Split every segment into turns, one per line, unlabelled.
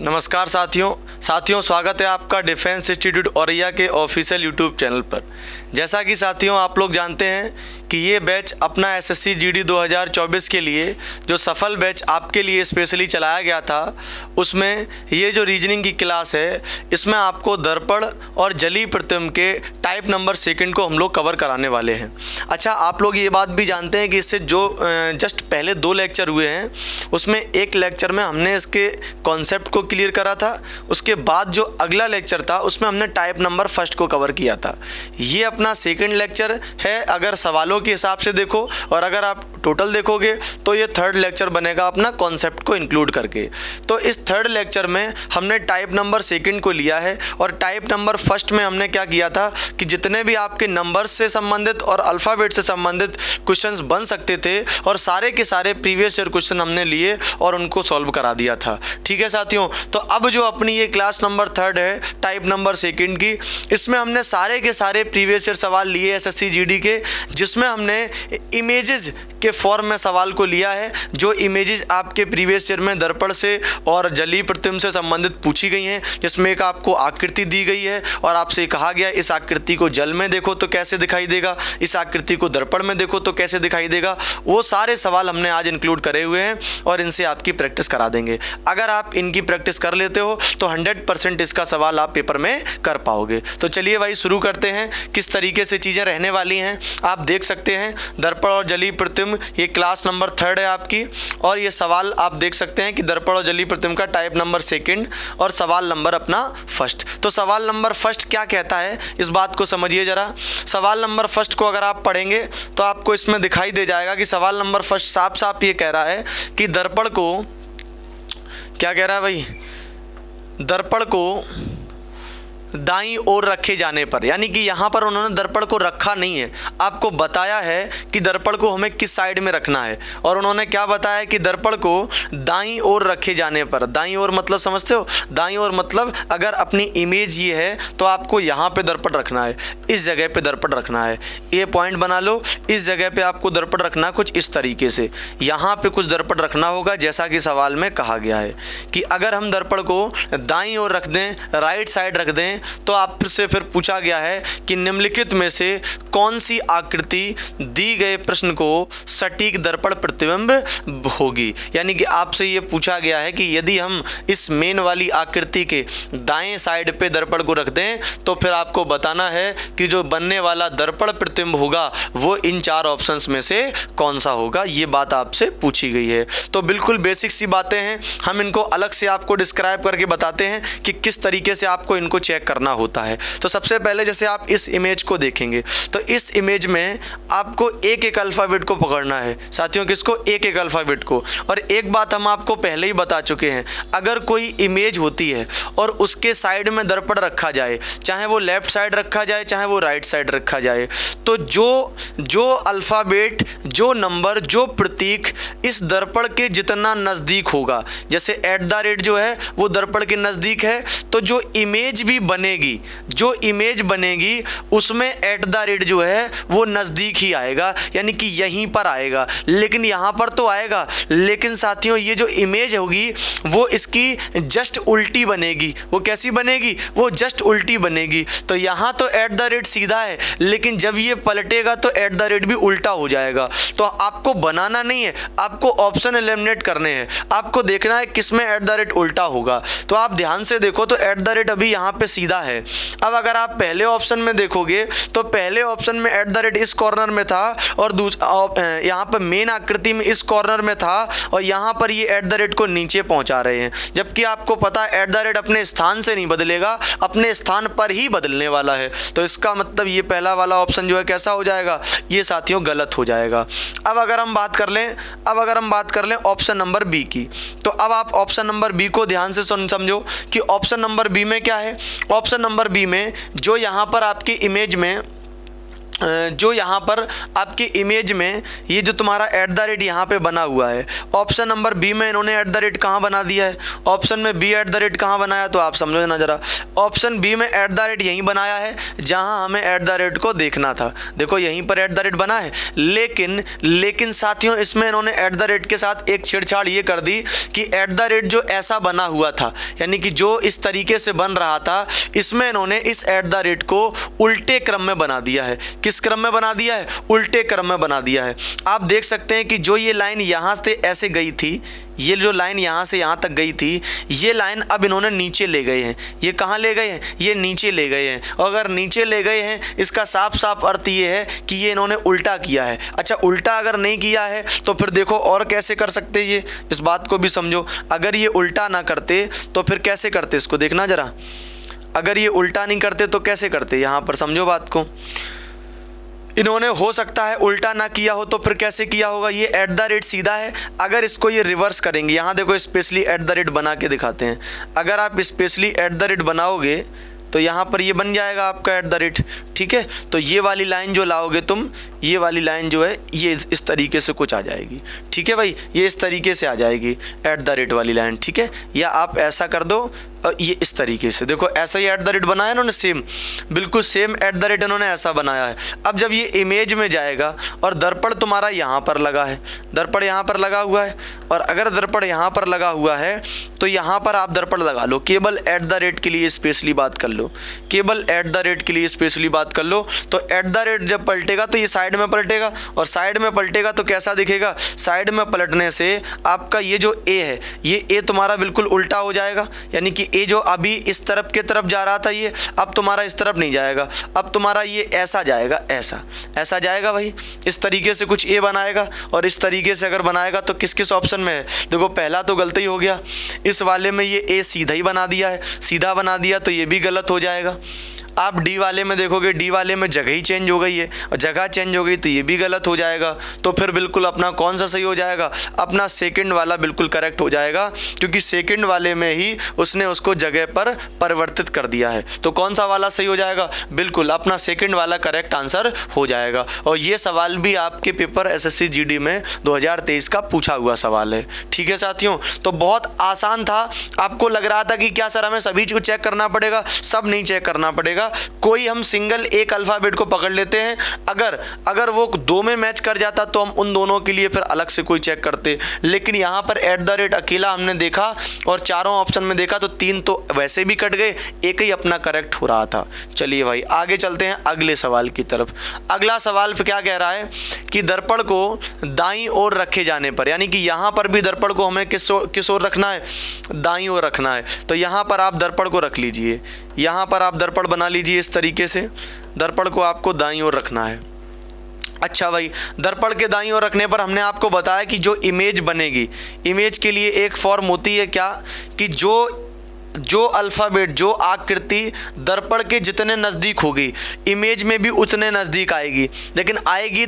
नमस्कार साथियों स्वागत है आपका डिफेंस इंस्टीट्यूट औरैया के ऑफिशियल यूट्यूब चैनल पर। जैसा कि साथियों आप लोग जानते हैं कि ये बैच अपना एसएससी जीडी 2024 के लिए जो सफल बैच आपके लिए स्पेशली चलाया गया था, उसमें ये जो रीजनिंग की क्लास है इसमें आपको दर्पण और जलीय प्रतिबिंब के टाइप नंबर सेकंड को हम लोग कवर कराने वाले हैं। अच्छा, आप लोग ये बात भी जानते हैं कि इससे जो जस्ट पहले 2 लेक्चर हुए हैं उसमें एक लेक्चर में हमने इसके कॉन्सेप्ट को क्लियर करा था, उसके बाद जो अगला लेक्चर था उसमें हमने टाइप नंबर फर्स्ट को कवर किया था। ये अपना सेकंड लेक्चर है अगर सवालों के हिसाब से देखो, और अगर आप टोटल देखोगे तो ये थर्ड लेक्चर बनेगा अपना कॉन्सेप्ट को इंक्लूड करके। तो इस थर्ड लेक्चर में हमने टाइप नंबर सेकंड को लिया है और टाइप नंबर फर्स्ट में हमने क्या किया था कि जितने भी आपके नंबर्स से संबंधित और अल्फ़ाबेट से संबंधित क्वेश्चंस बन सकते थे और सारे के सारे प्रीवियस ईयर क्वेश्चन हमने लिए और उनको सॉल्व करा दिया था। ठीक है साथियों, तो अब जो अपनी ये क्लास नंबर थर्ड है टाइप नंबर सेकंड की, इसमें हमने सारे के सारे प्रीवियस ईयर सवाल लिए एसएससी जीडी के, जिसमें हमने इमेजेस के फॉर्म में सवाल को लिया है। जो इमेजेस आपके प्रीवियस ईयर में दर्पण से और जलीय प्रतिबिंब से संबंधित पूछी गई हैं, जिसमें एक आपको आकृति दी गई है और आपसे कहा गया इस आकृति को जल में देखो तो कैसे दिखाई देगा, इस आकृति को दर्पण में देखो तो कैसे दिखाई देगा। वो सारे सवाल हमने आज इंक्लूड करे हुए हैं और इनसे आपकी प्रैक्टिस करा देंगे। अगर आप इनकी प्रैक्टिस कर लेते हो तो 100% इसका सवाल आप पेपर में कर पाओगे। तो चलिए भाई शुरू करते हैं किस तरीके से चीज़ें रहने वाली हैं। आप देख सकते हैं दर्पण और जलीय प्रतिबिंब, ये क्लास नंबर थर्ड है आपकी, और ये सवाल आप देख सकते हैं कि दर्पण और जलीय प्रतिबिंब का टाइप नंबर सेकंड और सवाल नंबर अपना फर्स्ट। तो सवाल नंबर फर्स्ट क्या कहता है इस बात को समझिए ज़रा। सवाल नंबर फर्स्ट को अगर आप पढ़ेंगे तो आपको इसमें दिखाई दे जाएगा कि सवाल नंबर फर्स्ट साफ साफ ये कह रहा है कि दर्पण को क्या कह रहा है भाई, दर्पण को दाईं ओर रखे जाने पर, यानी कि यहाँ पर उन्होंने दर्पण को रखा नहीं है, आपको बताया है कि दर्पण को हमें किस साइड में रखना है। और उन्होंने क्या बताया कि दर्पण को दाईं ओर रखे जाने पर, दाईं ओर मतलब समझते हो, दाईं ओर मतलब अगर अपनी इमेज ये है तो आपको यहाँ पे दर्पण रखना है, इस जगह पे दर्पण रखना है। ये पॉइंट बना लो, इस जगह पे आपको दर्पण रखना कुछ इस तरीके से, यहाँ पे कुछ दर्पण रखना होगा जैसा कि सवाल में कहा गया है कि अगर हम दर्पण को दाईं ओर रख दें, राइट साइड रख दें, तो आपसे फिर पूछा गया है कि निम्नलिखित में से कौन सी आकृति दी गए प्रश्न को सटीक दर्पण प्रतिबिंब होगी। यानी कि आपसे ये पूछा गया है कि यदि हम इस मेन वाली आकृति के दाएं साइड पे दर्पण को रख दें तो फिर आपको बताना है कि जो बनने वाला दर्पण प्रतिबिंब होगा वो इन 4 ऑप्शंस में से कौन सा होगा। ये बात आपसे पूछी गई है। तो बिल्कुल बेसिक सी बातें हैं, हम इनको अलग से आपको डिस्क्राइब करके बताते हैं कि किस तरीके से आपको इनको चेक करना होता है। तो सबसे पहले जैसे आप इस इमेज को देखेंगे तो इस इमेज में आपको एक एक अल्फ़ाबेट को पकड़ना है साथियों, किसको, एक एक अल्फ़ाबेट को। और एक बात हम आपको पहले ही बता चुके हैं, अगर कोई इमेज होती है और उसके साइड में दर्पण रखा जाए, चाहे वो लेफ्ट साइड रखा जाए चाहे वो राइट साइड रखा जाए, तो जो अल्फ़ाबेट, जो नंबर, जो प्रतीक इस दर्पण के जितना नज़दीक होगा, जैसे @ जो है वो दर्पण के नज़दीक है, तो जो इमेज भी बनेगी, जो इमेज बनेगी उसमें @ जो है वो नज़दीक ही आएगा, यानी कि यहीं पर आएगा, लेकिन यहाँ पर तो आएगा, लेकिन साथियों ये जो इमेज होगी वो इसकी जस्ट उल्टी बनेगी। वो कैसी बनेगी, वो जस्ट उल्टी बनेगी। तो यहाँ तो @ सीधा है, लेकिन जब ये पलटेगा तो @ भी उल्टा हो जाएगा। तो आपको बनाना नहीं है, आपको ऑप्शन एलिमिनेट करने हैं, आपको देखना है किसमें @ उल्टा होगा। तो आप ध्यान से देखो तो @ अभी यहाँ पे सीधा है। अब अगर आप पहले ऑप्शन में देखोगे तो पहले ऑप्शन में @ इस कॉर्नर में था और यहाँ पर मेन आकृति में इस कॉर्नर में था, और यहाँ पर ये @ को नीचे पहुँचा रहे हैं, जबकि आपको पता है @ अपने स्थान से नहीं बदलेगा, अपने स्थान पर ही बदलने वाला है। तो इसका मतलब ये पहला वाला ऑप्शन जो है कैसा हो जाएगा, ये साथियों गलत हो जाएगा। अब अगर हम बात कर लें ऑप्शन नंबर बी की, तो अब आप ऑप्शन नंबर बी को ध्यान से समझो कि ऑप्शन नंबर बी में क्या है। ऑप्शन नंबर बी में जो यहाँ पर आपकी इमेज में जो यहाँ पर आपकी इमेज में ये जो तुम्हारा @ यहाँ पे बना हुआ है, ऑप्शन नंबर बी में इन्होंने @ कहाँ बना दिया है, ऑप्शन में बी @ कहाँ बनाया, तो आप समझो ना ज़रा। ऑप्शन बी में @ यहीं बनाया है जहाँ हमें @ को देखना था। देखो यहीं पर @ बना है, लेकिन साथियों इसमें इन्होंने @ के साथ एक छेड़छाड़ ये कर दी कि @ जो ऐसा बना हुआ था, यानी कि जो इस तरीके से बन रहा था, इसमें इन्होंने इस @ को उल्टे क्रम में बना दिया है। किस क्रम में बना दिया है? उल्टे क्रम में बना दिया है। आप देख सकते हैं कि जो ये लाइन यहाँ से ऐसे गई थी, ये जो लाइन यहाँ से यहाँ तक गई थी, ये लाइन अब इन्होंने नीचे ले गए हैं। ये कहाँ ले गए हैं? ये नीचे ले गए हैं। और अगर नीचे ले गए हैं, इसका साफ साफ अर्थ ये है कि ये इन्होंने उल्टा किया है। अच्छा, उल्टा अगर नहीं किया है तो फिर देखो और कैसे कर सकते ये, इस बात को भी समझो। अगर ये उल्टा ना करते तो फिर कैसे करते, इसको देखना ज़रा। अगर ये उल्टा नहीं करते तो कैसे करते, यहाँ पर समझो बात को। इन्होंने हो सकता है उल्टा ना किया हो, तो फिर कैसे किया होगा? ये @ सीधा है, अगर इसको ये रिवर्स करेंगे, यहाँ देखो स्पेशली @ बना के दिखाते हैं। अगर आप स्पेशली @ बनाओगे तो यहाँ पर ये बन जाएगा आपका @ ठीक है। तो ये वाली लाइन जो लाओगे तुम, ये वाली लाइन जो है ये इस तरीके से कुछ आ जाएगी। ठीक है भाई, ये इस तरीके से आ जाएगी @ वाली लाइन। ठीक है, या आप ऐसा कर दो, ये इस तरीके से देखो, ऐसा ही @ बनाया इन्होंने, सेम बिल्कुल सेम @ इन्होंने ऐसा बनाया है। अब जब ये इमेज में जाएगा और दर्पण तुम्हारा यहाँ पर लगा है, दर्पण यहाँ पर लगा हुआ है, और अगर दर्पण यहाँ पर लगा हुआ है तो यहाँ पर आप दर्पण लगा लो, केवल @ के लिए स्पेशली बात कर लो, केवल @ के लिए स्पेशली बात कर लो। तो @ जब पलटेगा तो ये साइड में पलटेगा, और साइड में पलटेगा तो कैसा दिखेगा? साइड में पलटने से आपका ये जो ए है, ये ए तुम्हारा बिल्कुल उल्टा हो जाएगा, यानी कि ए जो अभी इस तरफ के तरफ जा रहा था, ये अब तुम्हारा इस तरफ नहीं जाएगा, अब तुम्हारा ये ऐसा जाएगा, ऐसा जाएगा भाई। इस तरीके से कुछ ए बनाएगा, और इस तरीके से अगर बनाएगा तो किस किस ऑप्शन में है? देखो पहला तो गलती हो गया, इस वाले में ये ए सीधा ही बना दिया है, सीधा बना दिया तो ये भी गलत हो जाएगा। आप डी वाले में देखोगे, डी वाले में जगह ही चेंज हो गई है, और जगह चेंज हो गई तो ये भी गलत हो जाएगा। तो फिर बिल्कुल अपना कौन सा सही हो जाएगा? अपना सेकंड वाला बिल्कुल करेक्ट हो जाएगा, क्योंकि सेकंड वाले में ही उसने उसको जगह पर परिवर्तित कर दिया है। तो कौन सा वाला सही हो जाएगा? बिल्कुल अपना सेकंड वाला करेक्ट आंसर हो जाएगा। और ये सवाल भी आपके पेपर SSC GD में 2023 का पूछा हुआ सवाल है। ठीक है साथियों, तो बहुत आसान था। आपको लग रहा था कि क्या सर हमें सभी चीज़ को चेक करना पड़ेगा? सब नहीं चेक करना पड़ेगा, कोई हम सिंगल एक अल्फ़ाबेट को पकड़ लेते हैं, अगर वो दो में मैच कर जाता तो हम उन दोनों के लिए फिर अलग से कोई चेक करते। लेकिन यहाँ पर @ अकेला हमने देखा और चारों ऑप्शन में देखा तो 3 तो वैसे भी कट गए, एक ही अपना करेक्ट हो रहा था। चलिए भाई आगे चलते हैं अगले सवाल की तरफ। अगला सवाल क्या कह रहा है कि दर्पण को दाईं ओर रखे जाने पर, यानी कि यहाँ पर भी दर्पण को हमें किस ओर रखना है? दाईं ओर रखना है। तो यहाँ पर आप दर्पण को रख लीजिए, यहाँ पर आप दर्पण बना लीजिए इस तरीके से, दर्पण को आपको दाईं ओर रखना है। अच्छा भाई, दर्पण के दाईं ओर रखने पर हमने आपको बताया कि जो इमेज बनेगी, इमेज के लिए एक फॉर्म होती है क्या, कि जो अल्फ़ाबेट, जो आकृति दर्पण के जितने नज़दीक होगी, इमेज में भी उतने नज़दीक आएगी। लेकिन आएगी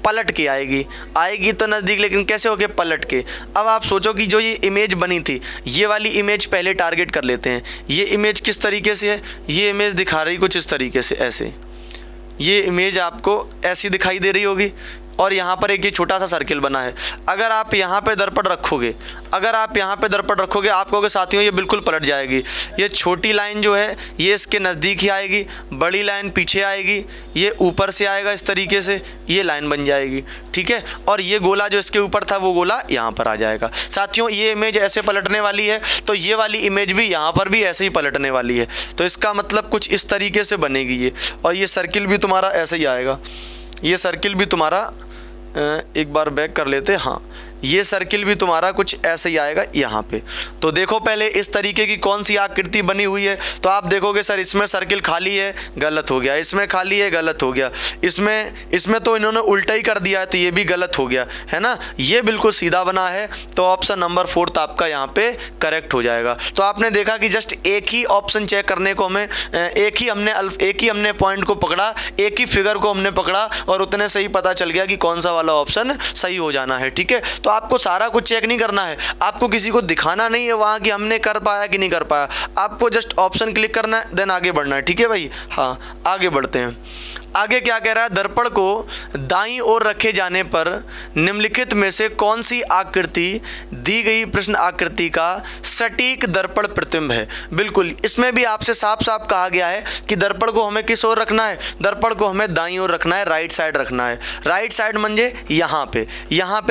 पलट के आएगी तो नज़दीक, लेकिन कैसे होके? पलट के। अब आप सोचो कि जो ये इमेज बनी थी, ये वाली इमेज पहले टारगेट कर लेते हैं। ये इमेज किस तरीके से है? ये इमेज दिखा रही कुछ इस तरीके से, ऐसे ये इमेज आपको ऐसी दिखाई दे रही होगी, और यहाँ पर एक ये छोटा सा सर्किल बना है। अगर आप यहाँ पे दर्पण रखोगे, आप कहोगे साथियों ये बिल्कुल पलट जाएगी। ये छोटी लाइन जो है ये इसके नज़दीक ही आएगी, बड़ी लाइन पीछे आएगी, ये ऊपर से आएगा इस तरीके से, ये लाइन बन जाएगी। ठीक है, और ये गोला जो इसके ऊपर था वो गोला यहाँ पर आ जाएगा। साथियों ये इमेज ऐसे पलटने वाली है, तो ये वाली इमेज भी यहाँ पर भी ऐसे ही पलटने वाली है। तो इसका मतलब कुछ इस तरीके से बनेगी ये, और ये सर्किल भी तुम्हारा ऐसे ही आएगा। ये सर्किल भी तुम्हारा एक बार बैक कर लेते, हाँ ये सर्किल भी तुम्हारा कुछ ऐसे ही आएगा यहाँ पे। तो देखो पहले इस तरीके की कौन सी आकृति बनी हुई है, तो आप देखोगे सर इसमें सर्किल खाली है, गलत हो गया, इसमें खाली है, गलत हो गया, इसमें तो इन्होंने उल्टा ही कर दिया है तो ये भी गलत हो गया है ना। ये बिल्कुल सीधा बना है, तो ऑप्शन नंबर 4 आपका यहाँ पे करेक्ट हो जाएगा। तो आपने देखा कि जस्ट एक ही ऑप्शन चेक करने को हमें एक ही हमने पॉइंट को पकड़ा, एक ही फिगर को हमने पकड़ा, और उतने से ही पता चल गया कि कौन सा वाला ऑप्शन सही हो जाना है। ठीक है, तो आपको सारा कुछ चेक नहीं करना है, आपको किसी को दिखाना नहीं है वहाँ कि हमने कर पाया कि नहीं कर पाया, आपको जस्ट ऑप्शन क्लिक करना है, देन आगे बढ़ना है। ठीक है भाई, हाँ आगे बढ़ते हैं। आगे क्या कह रहा है, दर्पण को दाईं ओर रखे जाने पर निम्नलिखित में से कौन सी आकृति दी गई प्रश्न आकृति का सटीक दर्पण प्रतिबिंब है। बिल्कुल, इसमें भी आपसे साफ साफ कहा गया है कि दर्पण को हमें किस ओर रखना है, दर्पण को हमें दाईं ओर रखना है, राइट साइड रखना है। राइट साइड म्हणजे यहाँ पे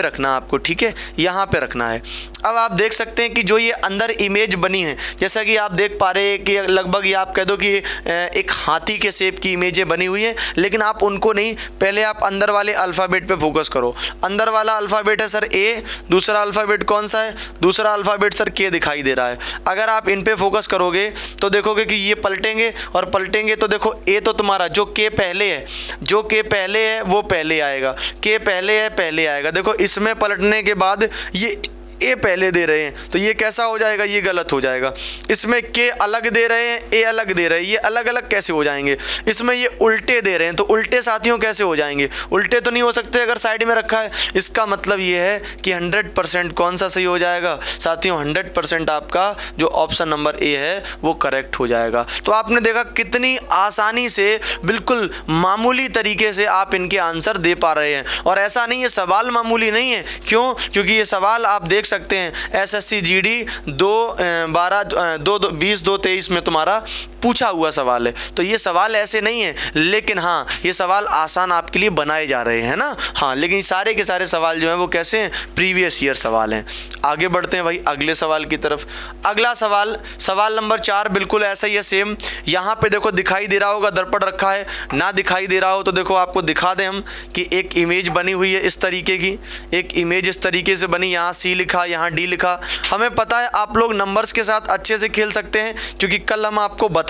रखना है आपको, ठीक है, यहाँ पे रखना है। अब आप देख सकते हैं कि जो ये अंदर इमेज बनी है, जैसा कि आप देख पा रहे हैं कि लगभग ये आप कह दो कि एक हाथी के शेप की इमेजें बनी हुई हैं, लेकिन आप उनको नहीं, पहले आप अंदर वाले अल्फ़ाबेट पे फोकस करो। अंदर वाला अल्फ़ाबेट है सर ए, दूसरा अल्फ़ाबेट कौन सा है, दूसरा अल्फ़ाबेट सर के दिखाई दे रहा है। अगर आप इन पे फोकस करोगे तो देखोगे कि ये पलटेंगे, और पलटेंगे तो देखो ए तो तुम्हारा जो के पहले है, जो के पहले है वो पहले आएगा, के पहले है पहले आएगा। देखो इसमें पलटने के बाद ये ए पहले दे रहे हैं तो ये कैसा हो जाएगा, ये गलत हो जाएगा। इसमें के अलग दे रहे हैं, ए अलग दे रहे हैं, ये अलग अलग कैसे हो जाएंगे। इसमें ये उल्टे दे रहे हैं तो उल्टे साथियों कैसे हो जाएंगे, उल्टे तो नहीं हो सकते अगर साइड में रखा है। इसका मतलब ये है कि 100% कौन सा सही हो जाएगा साथियों, 100% आपका जो ऑप्शन नंबर ए है वो करेक्ट हो जाएगा। तो आपने देखा कितनी आसानी से, बिल्कुल मामूली तरीके से आप इनके आंसर दे पा रहे हैं। और ऐसा नहीं है, सवाल मामूली नहीं है, क्यों, क्योंकि ये सवाल आप देख सकते हैं एसएससी जीडी 2023 में तुम्हारा पूछा हुआ सवाल है। तो ये सवाल ऐसे नहीं है, लेकिन हाँ ये सवाल आसान आपके लिए बनाए जा रहे हैं ना, हाँ, लेकिन सारे के सारे सवाल जो हैं वो कैसे हैं, प्रीवियस ईयर सवाल हैं। आगे बढ़ते हैं भाई अगले सवाल की तरफ। अगला सवाल, सवाल नंबर 4 बिल्कुल ऐसा ही है, सेम। यहाँ पे देखो दिखाई दे रहा होगा दर्पण रखा है, ना दिखाई दे रहा हो तो देखो आपको दिखा दें हम कि एक इमेज बनी हुई है इस तरीके की, एक इमेज इस तरीके से बनी, यहाँ सी लिखा, यहाँ डी लिखा। हमें पता है आप लोग नंबर्स के साथ अच्छे से खेल सकते हैं, क्योंकि कल हम आपको बता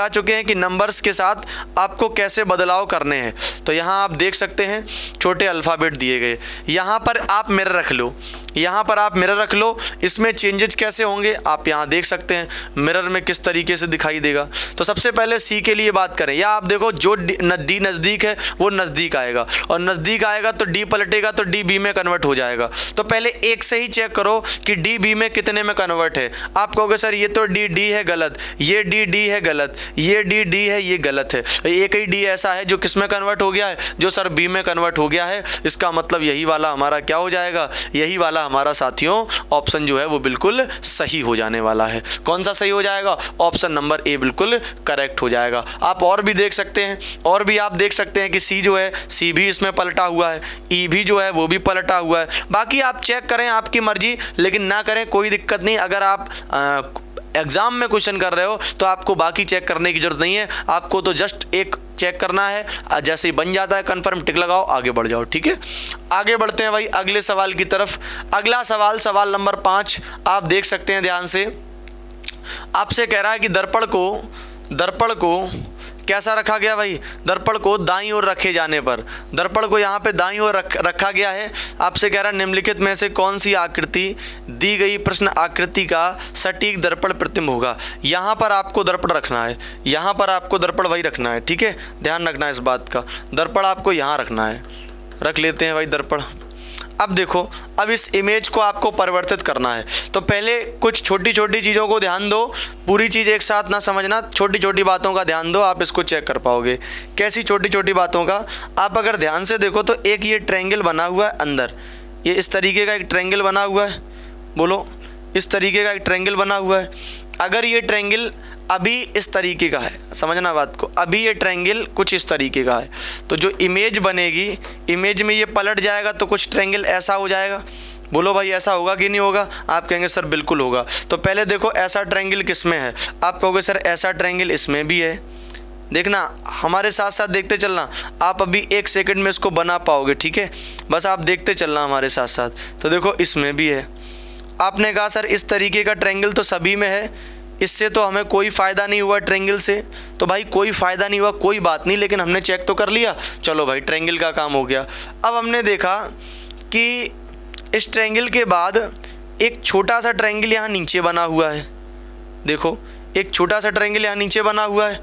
चुके हैं कि नंबर्स के साथ आपको कैसे बदलाव करने हैं। तो यहाँ आप देख सकते हैं छोटे अल्फ़ाबेट दिए गए, यहाँ पर आप मिरर रख लो, यहाँ पर आप मिरर रख लो। इसमें चेंजेस कैसे होंगे आप यहाँ देख सकते हैं, मिरर में किस तरीके से दिखाई देगा। तो सबसे पहले सी के लिए बात करें, या आप देखो जो डी नज़दीक है वो नज़दीक आएगा, और नज़दीक आएगा तो डी पलटेगा तो डी बी में कन्वर्ट हो जाएगा। तो पहले एक से ही चेक करो कि डी बी में कितने में कन्वर्ट है। आप कहोगे सर ये तो डी है गलत, ये डी है गलत, ये डी है ये गलत है। एक ही डी ऐसा है जो किस में कन्वर्ट हो गया है, जो सर बी में कन्वर्ट हो गया है। इसका मतलब यही वाला हमारा क्या हो जाएगा, यही वाला हमारा साथियों ऑप्शन जो है वो बिल्कुल सही हो जाने वाला है। कौन सा सही हो जाएगा, ऑप्शन नंबर ए बिल्कुल करेक्ट हो जाएगा। आप और भी देख सकते हैं, और भी आप देख सकते हैं कि सी जो है, सी भी इसमें पलटा हुआ है, ई भी जो है वो भी पलटा हुआ है। बाकी आप चेक करें आपकी मर्जी, लेकिन ना करें कोई दिक्कत नहीं। अगर आप एग्ज़ाम में क्वेश्चन कर रहे हो तो आपको बाकी चेक करने की ज़रूरत नहीं है, आपको तो जस्ट एक चेक करना है, जैसे ही बन जाता है कंफर्म टिक लगाओ, आगे बढ़ जाओ, ठीक है। आगे बढ़ते हैं भाई अगले सवाल की तरफ। अगला सवाल, सवाल नंबर 5, आप देख सकते हैं ध्यान से। आपसे कह रहा है कि दर्पण को कैसा रखा गया भाई, दर्पण को दाईं ओर रखे जाने पर, दर्पण को यहाँ पे दाईं ओर रखा गया है। आपसे कह रहा है निम्नलिखित में से कौन सी आकृति दी गई प्रश्न आकृति का सटीक दर्पण प्रतिबिंब होगा। यहाँ पर आपको दर्पण रखना है, यहाँ पर आपको दर्पण वही रखना है, ठीक है, ध्यान रखना है इस बात का। दर्पण आपको यहाँ रखना है, रख लेते हैं भाई दर्पण। अब देखो, अब इस इमेज को आपको परिवर्तित करना है, तो पहले कुछ छोटी छोटी चीज़ों को ध्यान दो, पूरी चीज़ एक साथ ना समझना, छोटी छोटी बातों का ध्यान दो, आप इसको चेक कर पाओगे। कैसी छोटी छोटी बातों का, आप अगर ध्यान से देखो तो एक ये ट्रायंगल बना हुआ है अंदर, ये इस तरीके का एक ट्रायंगल बना हुआ है, बोलो, इस तरीके का एक ट्रायंगल बना हुआ है। अगर ये ट्रायंगल अभी इस तरीके का है, समझना बात को, अभी ये ट्रायंगल कुछ इस तरीके का है, तो जो इमेज बनेगी, इमेज में ये पलट जाएगा तो कुछ ट्रायंगल ऐसा हो जाएगा। बोलो भाई ऐसा होगा कि नहीं होगा, आप कहेंगे सर बिल्कुल होगा। तो पहले देखो ऐसा ट्रायंगल किस में है, आप कहोगे सर ऐसा ट्रायंगल इसमें भी है। देखना, हमारे साथ साथ देखते चलना, आप अभी 1 सेकंड में इसको बना पाओगे, ठीक है, बस आप देखते चलना हमारे साथ साथ। तो देखो इसमें भी है। आपने कहा सर इस तरीके का ट्रायंगल तो सभी में है, इससे तो हमें कोई फ़ायदा नहीं हुआ ट्रायंगल से। तो भाई कोई फ़ायदा नहीं हुआ, कोई बात नहीं, लेकिन हमने चेक तो कर लिया, चलो भाई ट्रायंगल का काम हो गया। अब हमने देखा कि इस ट्रायंगल के बाद एक छोटा सा ट्रायंगल यहाँ नीचे बना हुआ है, देखो एक छोटा सा ट्रायंगल यहाँ नीचे बना हुआ है,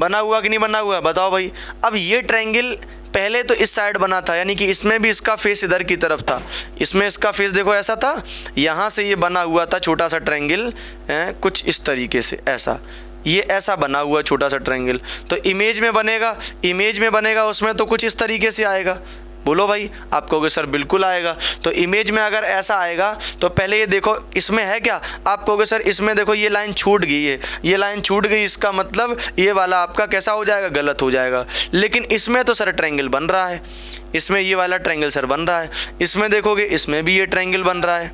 बना हुआ कि नहीं बना हुआ, बताओ भाई। अब ये ट्रायंगल पहले तो इस साइड बना था, यानी कि इसमें भी इसका फेस इधर की तरफ था, इसमें इसका फेस देखो ऐसा था, यहाँ से ये बना हुआ था छोटा सा ट्रायंगल, कुछ इस तरीके से ऐसा, ये ऐसा बना हुआ छोटा सा ट्रायंगल। तो इमेज में बनेगा उसमें तो कुछ इस तरीके से आएगा। बोलो भाई, आप कहोगे सर बिल्कुल आएगा। तो इमेज में अगर ऐसा आएगा तो पहले ये देखो इसमें है क्या, आप कहोगे सर इसमें देखो ये लाइन छूट गई है, ये लाइन छूट गई, इसका मतलब ये वाला आपका कैसा हो जाएगा, गलत हो जाएगा। लेकिन इसमें तो सर ट्रायंगल बन रहा है, इसमें ये वाला ट्रायंगल सर बन रहा है, इसमें देखोगे इसमें भी ये ट्रायंगल बन रहा है,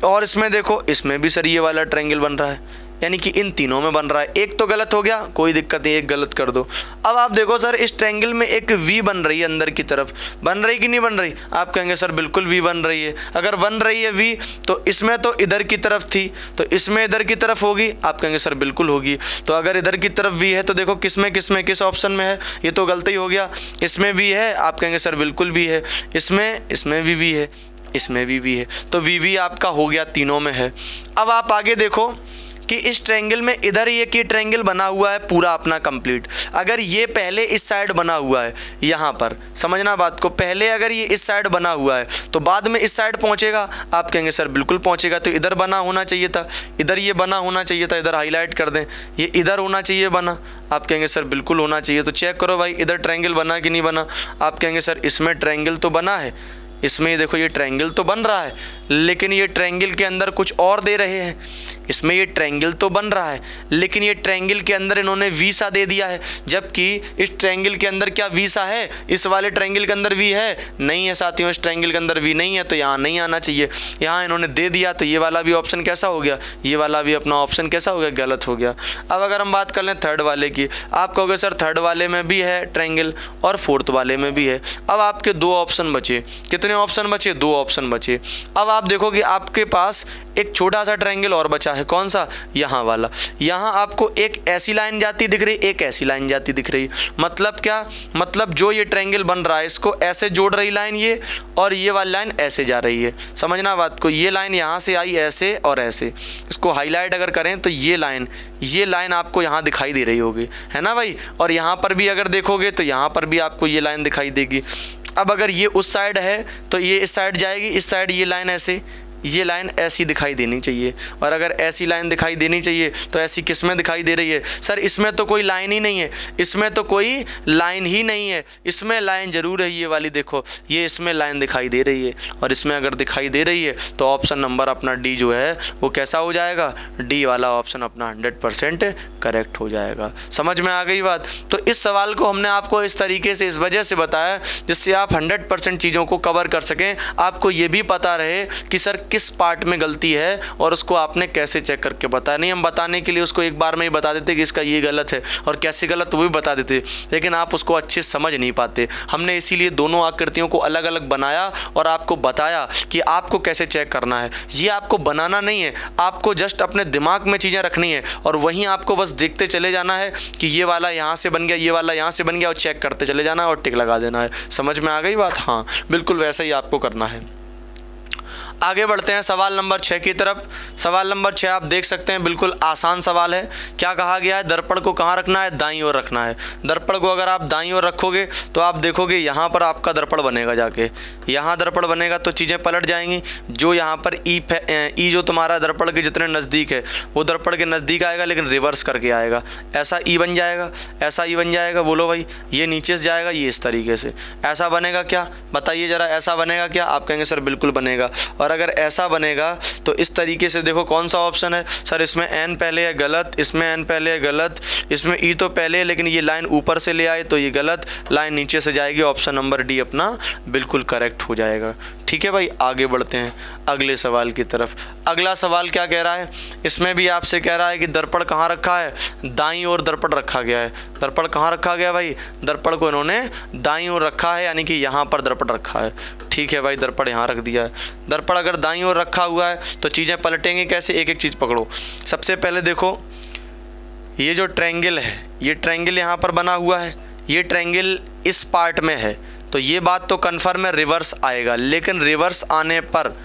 और इसमें देखो इसमें भी सर ये वाला ट्रायंगल बन रहा है, यानी कि इन तीनों में बन रहा है। एक तो गलत हो गया, कोई दिक्कत नहीं, एक गलत कर दो। अब आप देखो सर इस ट्रायंगल में एक वी बन रही है, अंदर की तरफ बन रही कि नहीं बन रही, आप कहेंगे सर बिल्कुल वी बन रही है। अगर बन रही है वी तो इसमें तो इधर की तरफ थी, तो इसमें इधर की तरफ होगी, आप कहेंगे सर बिल्कुल होगी। तो अगर इधर की तरफ वी है तो देखो किस ऑप्शन में है, ये तो गलती हो गया। इसमें वी है, आप कहेंगे सर बिल्कुल वी है, इसमें भी वी है, इसमें भी वी है, तो वी आपका हो गया, तीनों में है। अब आप आगे देखो कि इस ट्रायंगल में इधर ये कि ट्रायंगल बना हुआ है पूरा अपना कंप्लीट। अगर ये पहले इस साइड बना हुआ है, यहाँ पर समझना बात को, पहले अगर ये इस साइड बना हुआ है तो बाद में इस साइड पहुँचेगा, आप कहेंगे सर बिल्कुल पहुँचेगा। तो इधर बना होना चाहिए था, इधर ये बना होना चाहिए था, इधर हाईलाइट कर दें, ये इधर होना चाहिए बना, आप कहेंगे सर बिल्कुल होना चाहिए। तो चेक करो भाई इधर ट्रायंगल बना कि नहीं बना, आप कहेंगे सर इसमें ट्रायंगल तो बना है, इसमें देखो ये ट्रायंगल तो बन रहा है, लेकिन ये ट्रायंगल के अंदर कुछ और दे रहे हैं। इसमें ये ट्रायंगल तो बन रहा है, लेकिन ये ट्रायंगल के अंदर इन्होंने वी सा दे दिया है, जबकि इस ट्रायंगल के अंदर क्या वी सा है, इस वाले ट्रायंगल के अंदर वी है नहीं है साथियों, इस ट्रायंगल के अंदर वी नहीं है, तो यहाँ नहीं आना चाहिए, यहाँ इन्होंने दे दिया। तो ये वाला भी ऑप्शन कैसा हो गया, ये वाला भी अपना ऑप्शन कैसा हो गया, गलत हो गया। अब अगर हम बात कर लें थर्ड वाले की, आप कहोगे सर थर्ड वाले में भी है ट्रायंगल और फोर्थ वाले में भी है। अब आपके दो ऑप्शन बचे, कितने ऑप्शन बचे, दो ऑप्शन बचे। अब आप देखोगे आपके पास एक छोटा सा ट्रायंगल और बचा है, कौन सा, यहाँ वाला। यहाँ आपको एक ऐसी लाइन जाती दिख रही, एक ऐसी लाइन जाती दिख रही, मतलब क्या, मतलब जो ये ट्रायंगल बन रहा है इसको ऐसे जोड़ रही लाइन ये, और ये वाली लाइन ऐसे जा रही है। समझना बात को, ये लाइन यहाँ से आई ऐसे और ऐसे, इसको हाईलाइट अगर करें तो ये लाइन आपको यहाँ दिखाई दे रही होगी, है ना भाई। और यहाँ पर भी अगर देखोगे तो यहाँ पर भी आपको ये लाइन दिखाई देगी। अब अगर ये उस साइड है तो ये इस साइड जाएगी, इस साइड ये लाइन ऐसे, ये लाइन ऐसी दिखाई देनी चाहिए, और अगर ऐसी लाइन दिखाई देनी चाहिए तो ऐसी किस में दिखाई दे रही है, सर इसमें तो कोई लाइन ही नहीं है, इसमें तो कोई लाइन ही नहीं है, इसमें लाइन ज़रूर है, ये वाली देखो, ये इसमें लाइन दिखाई दे रही है, और इसमें अगर दिखाई दे रही है तो ऑप्शन नंबर अपना डी जो है वो कैसा हो जाएगा, डी वाला ऑप्शन अपना 100% करेक्ट हो जाएगा। समझ में आ गई बात। तो इस सवाल को हमने आपको इस तरीके से, इस वजह से बताया जिससे आप 100% चीज़ों को कवर कर सकें, आपको ये भी पता रहे कि सर किस पार्ट में गलती है और उसको आपने कैसे चेक करके बताया। नहीं हम बताने के लिए उसको एक बार में ही बता देते कि इसका ये गलत है और कैसे गलत वो भी बता देते, लेकिन आप उसको अच्छे समझ नहीं पाते। हमने इसीलिए दोनों आकृतियों को अलग अलग बनाया और आपको बताया कि आपको कैसे चेक करना है। ये आपको बनाना नहीं है, आपको जस्ट अपने दिमाग में चीज़ें रखनी है और वहीं आपको बस देखते चले जाना है कि ये वाला यहाँ से बन गया, ये वाला यहाँ से बन गया, और चेक करते चले जाना है और टिक लगा देना है। समझ में आ गई बात। हाँ बिल्कुल वैसा ही आपको करना है। आगे बढ़ते हैं सवाल नंबर 6 की तरफ। सवाल नंबर 6 आप देख सकते हैं, बिल्कुल आसान सवाल है। क्या कहा गया है, दर्पण को कहाँ रखना है, दाईं ओर रखना है। दर्पण को अगर आप दाईं ओर रखोगे तो आप देखोगे यहाँ पर आपका दर्पण बनेगा, जाके यहाँ दर्पण बनेगा तो चीज़ें पलट जाएंगी। जो यहाँ पर ई जो तुम्हारा दर्पण के जितने नज़दीक है वो दर्पण के नज़दीक आएगा, लेकिन रिवर्स करके आएगा। ऐसा ई बन जाएगा, ऐसा ई बन जाएगा। बोलो भाई, ये नीचे से जाएगा, ये इस तरीके से। ऐसा बनेगा क्या, बताइए ज़रा, ऐसा बनेगा क्या? आप कहेंगे सर बिल्कुल बनेगा। और अगर ऐसा बनेगा तो इस तरीके से देखो कौन सा ऑप्शन है सर, इसमें एन पहले है, गलत। इसमें एन पहले है, गलत। इसमें ई तो पहले है, लेकिन ये लाइन ऊपर से ले आए तो ये गलत, लाइन नीचे से जाएगी। ऑप्शन नंबर डी अपना बिल्कुल करेक्ट हो जाएगा। ठीक है भाई, आगे बढ़ते हैं अगले सवाल की तरफ। अगला सवाल क्या कह रहा है, इसमें भी आपसे कह रहा है कि दर्पण कहाँ रखा है, दाईं ओर दर्पण रखा गया है। दर्पण कहाँ रखा गया भाई, दर्पण को इन्होंने दाईं ओर रखा है, यानी कि यहाँ पर दर्पण रखा है। ठीक है भाई, दर्पण यहाँ रख दिया है। दर्पण अगर दाईं ओर रखा हुआ है तो चीज़ें पलटेंगी कैसे, एक एक चीज़ पकड़ो। सबसे पहले देखो ये जो ट्रायंगल है, ये ट्रायंगल यहाँ पर बना हुआ है, ये ट्रायंगल इस पार्ट में है, तो ये बात तो कन्फर्म है रिवर्स आएगा। लेकिन रिवर्स आने पर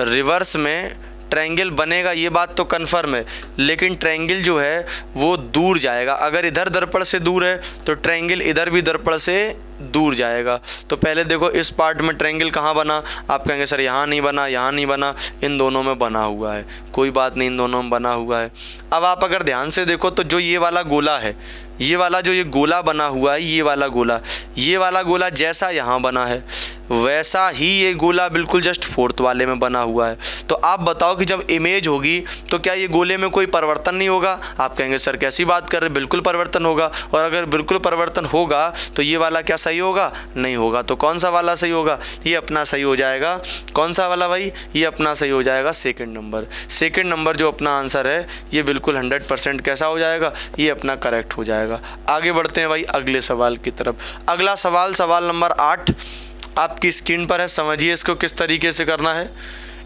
रिवर्स में ट्रायंगल बनेगा, ये बात तो कन्फर्म है, लेकिन ट्रायंगल जो है वो दूर जाएगा। अगर इधर दर्पण से दूर है तो ट्रायंगल इधर भी दर्पण से दूर जाएगा। तो पहले देखो इस पार्ट में ट्रायंगल कहाँ बना, आप कहेंगे सर यहाँ नहीं बना, यहाँ नहीं बना, इन दोनों में बना हुआ है। कोई बात नहीं, इन दोनों में बना हुआ है। अब आप अगर ध्यान से देखो तो जो ये वाला गोला है, ये वाला जो ये गोला बना हुआ है, ये वाला गोला जैसा यहाँ बना है वैसा ही ये गोला बिल्कुल जस्ट फोर्थ वाले में बना हुआ है। तो आप बताओ कि जब इमेज होगी तो क्या ये गोले में कोई परिवर्तन नहीं होगा? आप कहेंगे सर कैसी बात कर रहे, बिल्कुल परिवर्तन होगा। और अगर बिल्कुल परिवर्तन होगा तो ये वाला क्या सही होगा? नहीं होगा। तो कौन सा वाला सही होगा? ये अपना सही हो जाएगा। कौन सा वाला भाई? ये अपना सही हो जाएगा सेकंड नंबर। सेकंड नंबर जो अपना आंसर है ये बिल्कुल 100% कैसा हो जाएगा? ये अपना करेक्ट हो जाएगा। आगे बढ़ते हैं भाई अगले सवाल की तरफ। अगला सवाल, सवाल नंबर 8 आपकी स्क्रीन पर है। समझिए इसको किस तरीके से करना है।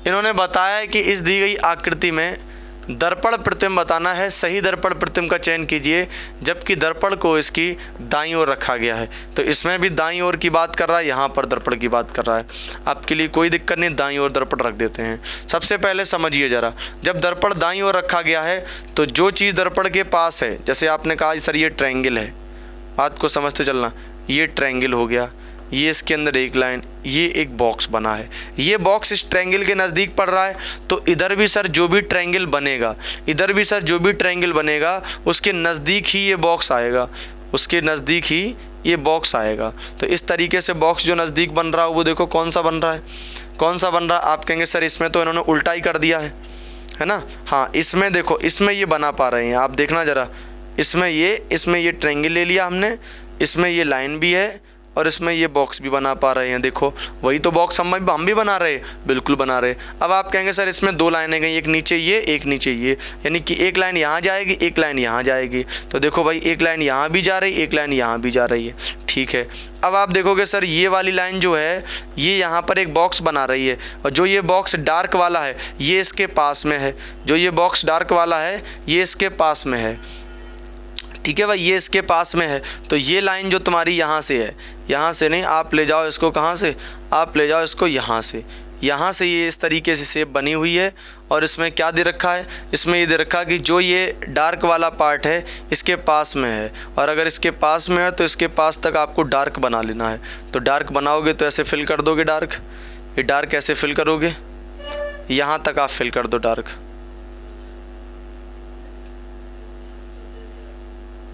इन्होंने बताया है कि इस दी गई आकृति में दर्पण प्रतिबिंब बताना है। सही दर्पण प्रतिबिंब का चयन कीजिए जबकि दर्पण को इसकी दाईं ओर रखा गया है। तो इसमें भी दाईं ओर की बात कर रहा है, यहाँ पर दर्पण की बात कर रहा है। आपके लिए कोई दिक्कत नहीं, दाईं ओर दर्पण रख देते हैं। सबसे पहले समझिए ज़रा, जब दर्पण दाईं ओर रखा गया है तो जो चीज़ दर्पण के पास है, जैसे आपने कहा सर ये ट्रायंगल है, बात को समझते चलना, ये ट्रायंगल हो गया, ये इसके अंदर एक लाइन, ये एक बॉक्स बना है, ये बॉक्स इस ट्रायंगल के नज़दीक पड़ रहा है। तो इधर भी सर जो भी ट्रायंगल बनेगा, इधर भी सर जो भी ट्रायंगल बनेगा उसके नज़दीक ही ये बॉक्स आएगा, उसके नज़दीक ही ये बॉक्स आएगा। तो इस तरीके से बॉक्स जो नज़दीक बन रहा है वो देखो कौन सा बन रहा है, कौन सा बन रहा है? आप कहेंगे सर इसमें तो इन्होंने उल्टा ही कर दिया है ना। हाँ, इसमें देखो, इसमें ये बना पा रहे हैं, आप देखना ज़रा, इसमें ये ट्रायंगल ले लिया हमने, इसमें ये लाइन भी है और इसमें ये बॉक्स भी बना पा रहे हैं। देखो वही तो बॉक्स हम भी बना रहे, बिल्कुल बना रहे। अब आप कहेंगे सर इसमें दो लाइनें गई, एक नीचे ये, एक नीचे ये, यानी कि एक लाइन यहाँ जाएगी, एक लाइन यहाँ जाएगी। तो देखो भाई एक लाइन यहाँ भी जा रही, एक लाइन यहाँ भी जा रही है, ठीक है। अब आप देखोगे सर ये वाली लाइन जो है ये यहाँ पर एक बॉक्स बना रही है, और जो ये बॉक्स डार्क वाला है ये इसके पास में है, जो ये बॉक्स डार्क वाला है ये इसके पास में है, ठीक है भाई, ये इसके पास में है। तो ये लाइन जो तुम्हारी यहाँ से है, यहाँ से नहीं, आप ले जाओ इसको कहाँ से, आप ले जाओ इसको यहाँ से, यहाँ से ये इस तरीके से शेप बनी हुई है। और इसमें क्या दे रखा है? इसमें ये दे रखा कि जो ये डार्क वाला पार्ट है इसके पास में है, और अगर इसके पास में है तो इसके पास तक आपको डार्क बना लेना है। तो डार्क बनाओगे तो ऐसे फिल कर दोगे डार्क, ये डार्क ऐसे फिल करोगे, यहाँ तक आप फिल कर दो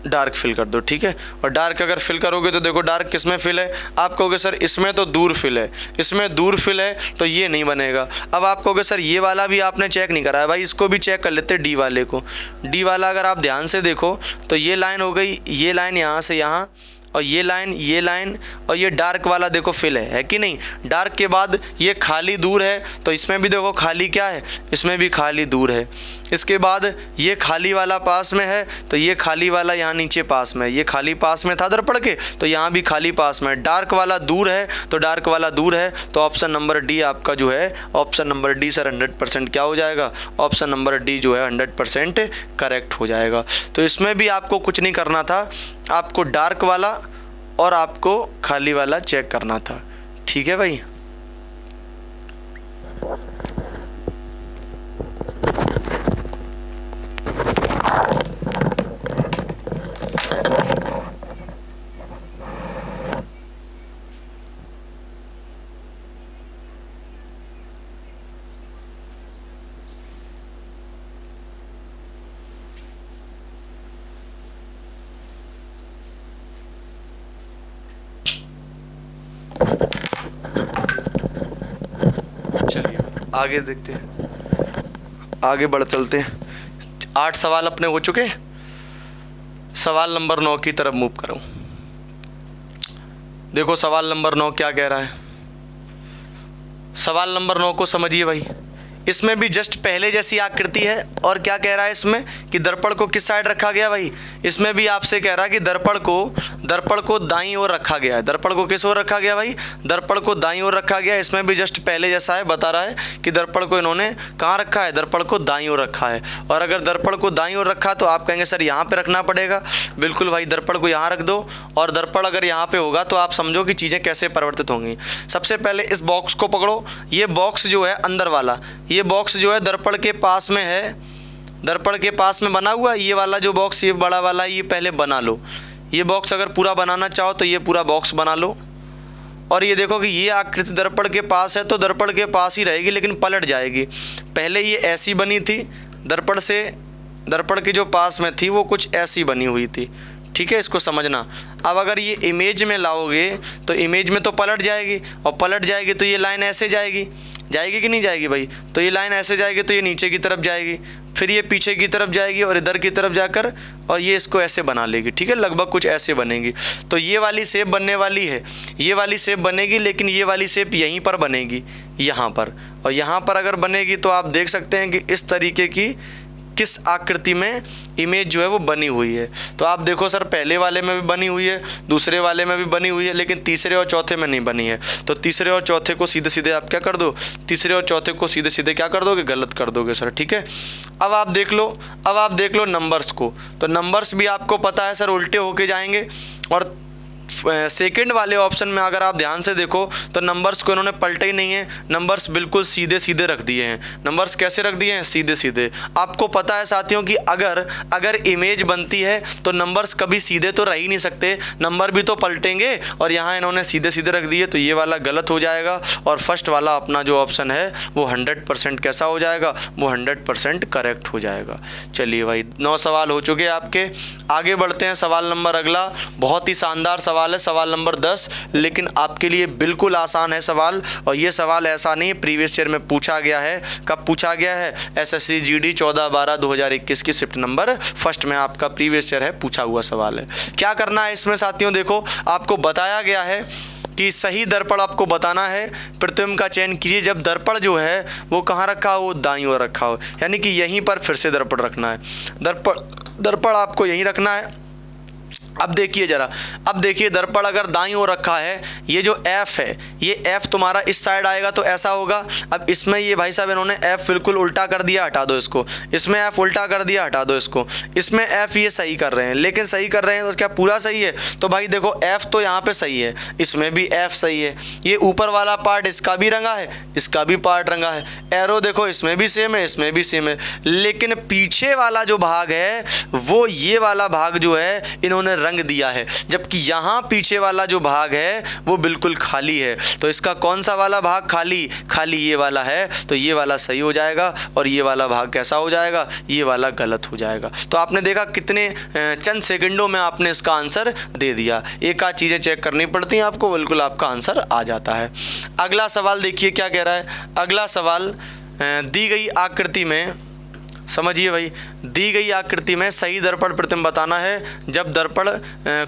डार्क फिल कर दो, ठीक है। और डार्क अगर फिल करोगे तो देखो डार्क किस में फिल है, आप कहोगे सर इसमें तो दूर फिल है, इसमें दूर फिल है तो ये नहीं बनेगा। अब आप कहोगे सर ये वाला भी आपने चेक नहीं करा है, भाई इसको भी चेक कर लेते डी वाले को। डी वाला अगर आप ध्यान से देखो तो ये लाइन हो गई, ये लाइन यहाँ से यहाँ, और ये लाइन और ये डार्क वाला देखो फिल है कि नहीं। डार्क के बाद ये खाली दूर है, तो इसमें भी देखो खाली क्या है, इसमें भी खाली दूर है। इसके बाद ये खाली वाला पास में है, तो ये खाली वाला यहाँ नीचे पास में है, ये खाली पास में था दर्पण के, तो यहाँ भी खाली पास में है। डार्क वाला दूर है, तो डार्क वाला दूर है, तो ऑप्शन नंबर डी आपका जो है, ऑप्शन नंबर डी सर 100% क्या हो जाएगा? ऑप्शन नंबर डी जो है 100% करेक्ट हो जाएगा। तो इसमें भी आपको कुछ नहीं करना था, आपको डार्क वाला और आपको खाली वाला चेक करना था, ठीक है भाई। चलिए आगे देखते हैं, आगे बढ़ चलते हैं। 8 सवाल अपने हो चुके, सवाल नंबर 9 की तरफ मूव करूं। देखो सवाल नंबर 9 क्या कह रहा है। सवाल नंबर 9 को समझिए भाई, इसमें भी जस्ट पहले जैसी आकृति है, और क्या कह रहा है इसमें कि दर्पण को किस साइड रखा गया भाई। इसमें भी आपसे कह रहा है कि दर्पण को दाईं ओर रखा गया है। दर्पण को किस ओर रखा गया भाई? दर्पण को दाईं ओर रखा गया है। इसमें भी जस्ट पहले जैसा है, बता रहा है कि दर्पण को इन्होंने कहाँ रखा है? दर्पण को दाईं ओर रखा है। और अगर दर्पण को दाईं ओर रखा तो आप कहेंगे सर यहाँ पे रखना पड़ेगा, बिल्कुल भाई, दर्पण को यहाँ रख दो। और दर्पण अगर यहाँ पे होगा तो आप समझो कि चीज़ें कैसे परिवर्तित होंगी। सबसे पहले इस बॉक्स को पकड़ो, ये बॉक्स जो है अंदर वाला, ये बॉक्स जो है दर्पण के पास में है, दर्पण के पास में बना हुआ है। ये वाला जो बॉक्स, ये बड़ा वाला, ये पहले बना लो, ये बॉक्स अगर पूरा बनाना चाहो तो ये पूरा बॉक्स बना लो। और ये देखो कि ये आकृति दर्पण के पास है तो दर्पण के पास ही रहेगी, लेकिन पलट जाएगी। पहले ये ऐसी बनी थी, दर्पण के जो पास में थी वो कुछ ऐसी बनी हुई थी, ठीक है, इसको समझना। अब अगर ये इमेज में लाओगे तो इमेज में तो पलट जाएगी, और पलट जाएगी तो ये लाइन ऐसे जाएगी कि नहीं जाएगी भाई? तो ये लाइन ऐसे जाएगी तो ये नीचे की तरफ जाएगी, फिर ये पीछे की तरफ जाएगी और इधर की तरफ जाकर और ये इसको ऐसे बना लेगी, ठीक है, लगभग कुछ ऐसे बनेगी। तो ये वाली शेप बनने वाली है, ये वाली शेप बनेगी, लेकिन ये वाली शेप यहीं पर बनेगी, यहाँ पर। और यहाँ पर अगर बनेगी तो आप देख सकते हैं कि इस तरीके की किस आकृति में इमेज जो है वो बनी हुई है। तो आप देखो सर, पहले वाले में भी बनी हुई है, दूसरे वाले में भी बनी हुई है, लेकिन तीसरे और चौथे में नहीं बनी है। तो तीसरे और चौथे को सीधे सीधे आप क्या कर दो, तीसरे और चौथे को सीधे सीधे क्या कर दोगे, गलत कर दोगे सर, ठीक है। अब आप देख लो नंबर्स को। तो नंबर्स भी आपको पता है सर उल्टे होके जाएंगे। और सेकंड वाले ऑप्शन में अगर आप ध्यान से देखो तो नंबर्स को इन्होंने पलटे ही नहीं है, नंबर्स बिल्कुल सीधे सीधे रख दिए हैं। नंबर्स कैसे रख दिए हैं, सीधे सीधे। आपको पता है साथियों कि अगर इमेज बनती है तो नंबर्स कभी सीधे तो रह ही नहीं सकते, नंबर भी तो पलटेंगे, और यहाँ इन्होंने सीधे सीधे रख दिए, तो ये वाला गलत हो जाएगा। और फर्स्ट वाला अपना जो ऑप्शन है वो 100% कैसा हो जाएगा, वो 100% करेक्ट हो जाएगा। चलिए भाई, 9 सवाल हो चुके आपके। आगे बढ़ते हैं, सवाल नंबर अगला बहुत ही शानदार सवाल है, सवाल नंबर 10, लेकिन आपके लिए बिल्कुल आसान है सवाल। और ये सवाल ऐसा नहीं, प्रीवियस ईयर में पूछा गया है। कब पूछा गया है, एसएससी जीडी 14/12/2021 की शिफ्ट नंबर फर्स्ट में आपका प्रीवियस ईयर है, पूछा हुआ सवाल है। क्या करना है इसमें साथियों, देखो आपको बताया गया है कि सही दर्पण आपको बताना है, प्रतिबिंब का चयन कीजिए जब दर्पण जो है वो कहाँ रखा हो, दाईं ओर रखा हो, यानी कि यहीं पर फिर से दर्पण रखना है। दर्पण आपको यहीं रखना है। अब देखिए जरा, अब देखिए दर्पण अगर दाईं ओर रखा है, ये जो F है, ये F तुम्हारा इस साइड आएगा तो ऐसा होगा। अब इसमें ये भाई साहब इन्होंने F बिल्कुल उल्टा कर दिया, हटा दो इसको। इसमें F उल्टा कर दिया, हटा दो इसको। इसमें F ये सही कर रहे हैं, लेकिन सही कर रहे हैं तो क्या पूरा सही है? तो भाई देखो F तो यहाँ पे सही है, इसमें भी F सही है। ये ऊपर वाला पार्ट इसका भी रंगा है, इसका भी पार्ट रंगा है। एरो देखो इसमें भी सेम है, इसमें भी सेम है, लेकिन पीछे वाला जो भाग है वो ये वाला भाग जो है इन्होंने रंग दिया है, जबकि यहाँ पीछे वाला जो भाग है वो बिल्कुल खाली है। तो इसका कौन सा वाला भाग खाली ये वाला है, तो ये वाला सही हो जाएगा और ये वाला भाग कैसा हो जाएगा, ये वाला गलत हो जाएगा। तो आपने देखा कितने चंद सेकंडों में आपने इसका आंसर दे दिया। एक आध चीज़ें चेक करनी पड़ती हैं आपको, बिल्कुल आपका आंसर आ जाता है। अगला सवाल देखिए क्या कह रहा है। अगला सवाल, दी गई आकृति में, समझिए भाई, दी गई आकृति में सही दर्पण प्रतिबिंब बताना है जब दर्पण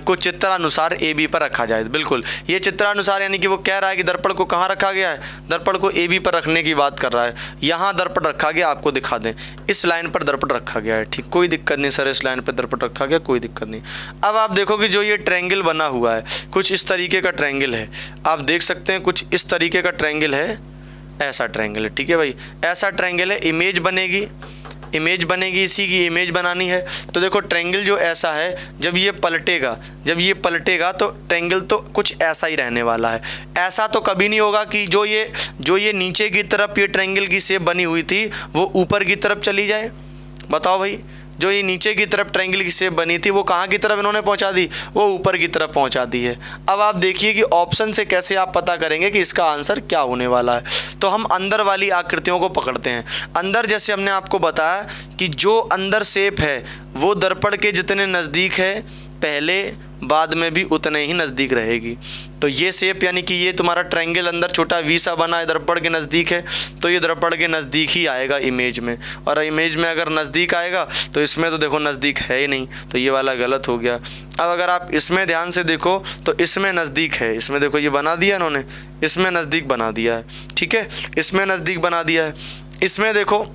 को चित्रानुसार ए बी पर रखा जाए। बिल्कुल ये चित्रानुसार, यानी कि वो कह रहा है कि दर्पण को कहाँ रखा गया है, दर्पण को ए बी पर रखने की बात कर रहा है। यहाँ दर्पण रखा गया, आपको दिखा दें, इस लाइन पर दर्पण रखा गया है, ठीक, कोई दिक्कत नहीं सर, इस लाइन पर दर्पण रखा गया, कोई दिक्कत नहीं। अब आप देखो कि जो ये ट्रायंगल बना हुआ है, कुछ इस तरीके का ट्रायंगल है, आप देख सकते हैं, कुछ इस तरीके का ट्रायंगल है, ऐसा ट्रायंगल है, ठीक है भाई, ऐसा ट्रायंगल है। इमेज बनेगी, इसी की इमेज बनानी है। तो देखो ट्रायंगल जो ऐसा है, जब ये पलटेगा तो ट्रायंगल तो कुछ ऐसा ही रहने वाला है। ऐसा तो कभी नहीं होगा कि जो ये नीचे की तरफ ये ट्रायंगल की शेप बनी हुई थी वो ऊपर की तरफ चली जाए। बताओ भाई, जो ये नीचे की तरफ ट्रायंगल की शेप बनी थी वो कहाँ की तरफ इन्होंने पहुँचा दी, वो ऊपर की तरफ पहुँचा दी है। अब आप देखिए कि ऑप्शन से कैसे आप पता करेंगे कि इसका आंसर क्या होने वाला है। तो हम अंदर वाली आकृतियों को पकड़ते हैं। अंदर जैसे हमने आपको बताया कि जो अंदर शेप है वो दर्पण के जितने नज़दीक है पहले बाद में भी उतने ही नज़दीक रहेगी। तो ये शेप, यानी कि ये तुम्हारा ट्रायंगल अंदर छोटा वी सा बना है, दर्पण के नज़दीक है, तो ये दर्पण के नज़दीक ही आएगा इमेज में। और इमेज में अगर नज़दीक आएगा तो इसमें तो देखो नज़दीक है ही नहीं, तो ये वाला गलत हो गया। अब अगर आप इसमें ध्यान से देखो तो इसमें नज़दीक है, इसमें देखो ये बना दिया इन्होंने, इसमें नज़दीक बना दिया है, ठीक है, इसमें नज़दीक बना दिया है। इसमें देखो,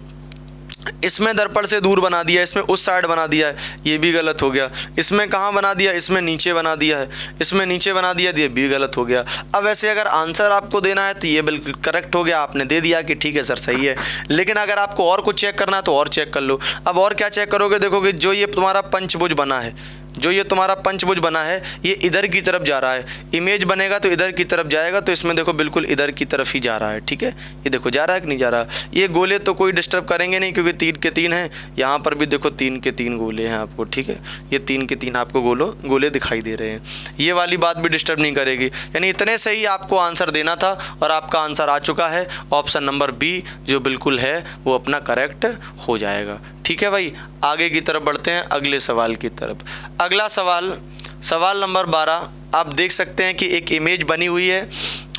इसमें दर्पण से दूर बना दिया, इसमें उस साइड बना दिया है, ये भी गलत हो गया। इसमें कहाँ बना दिया, इसमें नीचे बना दिया है, इसमें नीचे बना दिया, ये भी गलत हो गया। अब वैसे अगर आंसर आपको देना है तो ये बिल्कुल करेक्ट हो गया, आपने दे दिया कि ठीक है सर सही है। लेकिन अगर आपको और कुछ चेक करना है तो और चेक कर लो। अब और क्या चेक करोगे, देखोगे जो ये तुम्हारा पंचभुज बना है, जो ये तुम्हारा पंचभुज बना है ये इधर की तरफ जा रहा है, इमेज बनेगा तो इधर की तरफ जाएगा, तो इसमें देखो बिल्कुल इधर की तरफ ही जा रहा है। ठीक है, ये देखो जा रहा है कि नहीं जा रहा। ये गोले तो कोई डिस्टर्ब करेंगे नहीं क्योंकि 3 के 3 हैं, यहाँ पर भी देखो 3 के 3 गोले हैं आपको। ठीक है, ये 3 के 3 आपको गोले दिखाई दे रहे हैं, ये वाली बात भी डिस्टर्ब नहीं करेगी। यानी इतने से ही आपको आंसर देना था और आपका आंसर आ चुका है। ऑप्शन नंबर बी जो बिल्कुल है वो अपना करेक्ट हो जाएगा। ठीक है भाई, आगे की तरफ बढ़ते हैं अगले सवाल की तरफ। अगला सवाल नंबर 12। आप देख सकते हैं कि एक इमेज बनी हुई है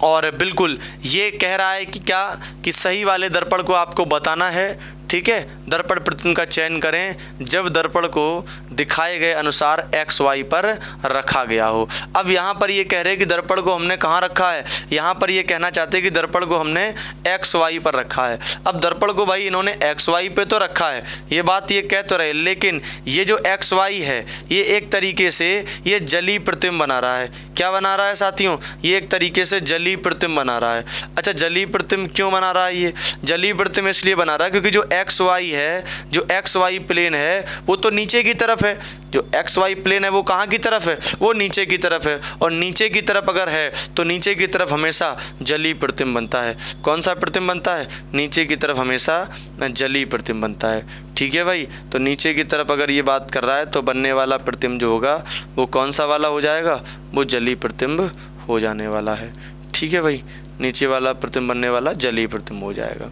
और बिल्कुल ये कह रहा है कि क्या कि सही वाले दर्पण को आपको बताना है। ठीक है, दर्पण प्रतिबिंब का चयन करें जब दर्पण को दिखाए गए अनुसार एक्स वाई पर रखा गया हो। अब यहाँ पर ये कह रहे हैं कि दर्पण को हमने कहाँ रखा है, यहाँ पर ये कहना चाहते हैं कि दर्पण को हमने एक्स वाई पर रखा है। अब दर्पण को भाई इन्होंने एक्स वाई पे तो रखा है, ये बात ये कह तो रहे, लेकिन ये जो एक्स वाई है ये एक तरीके से ये जली प्रतिबिंब बना रहा है। क्या बना रहा है साथियों, ये एक तरीके से जली प्रतिबिंब बना रहा है। अच्छा, जली प्रतिबिंब क्यों बना रहा है, ये जली प्रतिबिंब इसलिए बना रहा है क्योंकि जो एक्स वाई है, जो एक्स वाई प्लेन है वो तो नीचे की तरफ है। जो एक्स वाई प्लेन है वो कहाँ की तरफ है, वो नीचे की तरफ है, और नीचे की तरफ अगर है तो नीचे की तरफ हमेशा जली प्रतिबिंब बनता है। कौन सा प्रतिबिंब बनता है, नीचे की तरफ हमेशा जली प्रतिबिंब बनता है। ठीक है भाई, तो नीचे की तरफ अगर ये बात कर रहा है तो बनने वाला प्रतिबिंब जो होगा वो कौन सा वाला हो जाएगा, वो जली प्रतिबिंब हो जाने वाला है। ठीक है भाई, नीचे वाला प्रतिबिंब बनने वाला जली प्रतिबिंब हो जाएगा।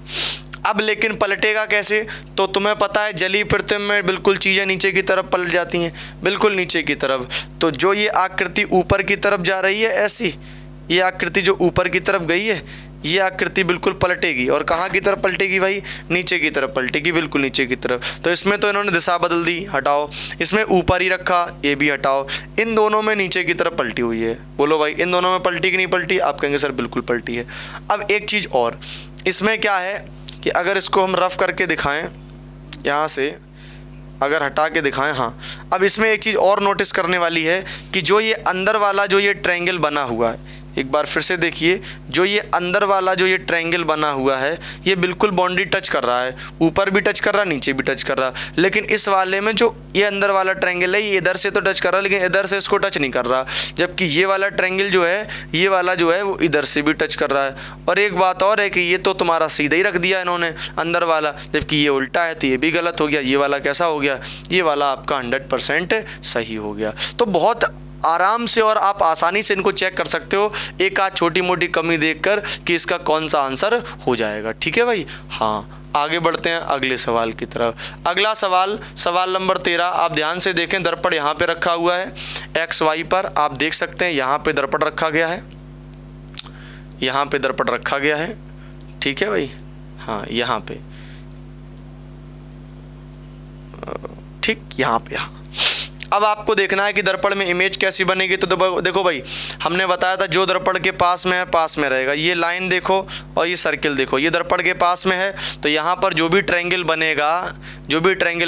अब लेकिन पलटेगा कैसे, तो तुम्हें पता है जली प्रतिबिंब में बिल्कुल चीज़ें नीचे की तरफ पलट जाती हैं, बिल्कुल नीचे की तरफ। तो जो ये आकृति ऊपर की तरफ जा रही है ऐसी, ये आकृति जो ऊपर की तरफ गई है ये आकृति बिल्कुल पलटेगी, और कहाँ की तरफ पलटेगी भाई, नीचे की तरफ पलटेगी, बिल्कुल नीचे की तरफ। तो इसमें तो इन्होंने दिशा बदल दी, हटाओ। इसमें ऊपर ही रखा, ये भी हटाओ। इन दोनों में नीचे की तरफ पलटी हुई है। बोलो भाई इन दोनों में पलटी कि नहीं पलटी, आप कहेंगे सर बिल्कुल पलटी है। अब एक चीज़ और, इसमें क्या है कि अगर इसको हम रफ करके दिखाएं, यहाँ से अगर हटा के दिखाएं, हाँ, अब इसमें एक चीज़ और नोटिस करने वाली है कि जो ये अंदर वाला जो ये ट्रायंगल बना हुआ है, एक बार फिर से देखिए, जो ये अंदर वाला जो ये ट्रायंगल बना हुआ है ये बिल्कुल बाउंड्री टच कर रहा है, ऊपर भी टच कर रहा है, नीचे भी टच कर रहा है। लेकिन इस वाले में जो ये अंदर वाला ट्रायंगल है ये इधर से तो टच कर रहा है लेकिन इधर से इसको टच नहीं कर रहा, जबकि ये वाला ट्रायंगल जो है, ये वाला जो है वो इधर से भी टच कर रहा है। और एक बात और है कि ये तो तुम्हारा सीधा ही रख दिया इन्होंने अंदर वाला, जबकि ये उल्टा है तो ये भी गलत हो गया। ये वाला कैसा हो गया, ये वाला आपका 100% सही हो गया। तो बहुत आराम से और आप आसानी से इनको चेक कर सकते हो एक आध छोटी मोटी कमी देखकर कि इसका कौन सा आंसर हो जाएगा। ठीक है भाई, हाँ, आगे बढ़ते हैं अगले सवाल की तरफ। अगला सवाल नंबर 13। आप ध्यान से देखें, दर्पण यहाँ पे रखा हुआ है एक्स वाई पर, आप देख सकते हैं यहाँ पे दर्पण रखा गया है, यहाँ पे दर्पण रखा गया है। ठीक है भाई, हाँ, यहाँ पे, ठीक यहाँ पे, हाँ। अब आपको देखना है कि दर्पण में इमेज कैसी बनेगी। तो देखो भाई, हमने बताया था जो दर्पण के पास में है पास में रहेगा। ये लाइन देखो और ये सर्किल देखो, ये दर्पण के पास में है तो यहाँ पर जो भी ट्रायंगल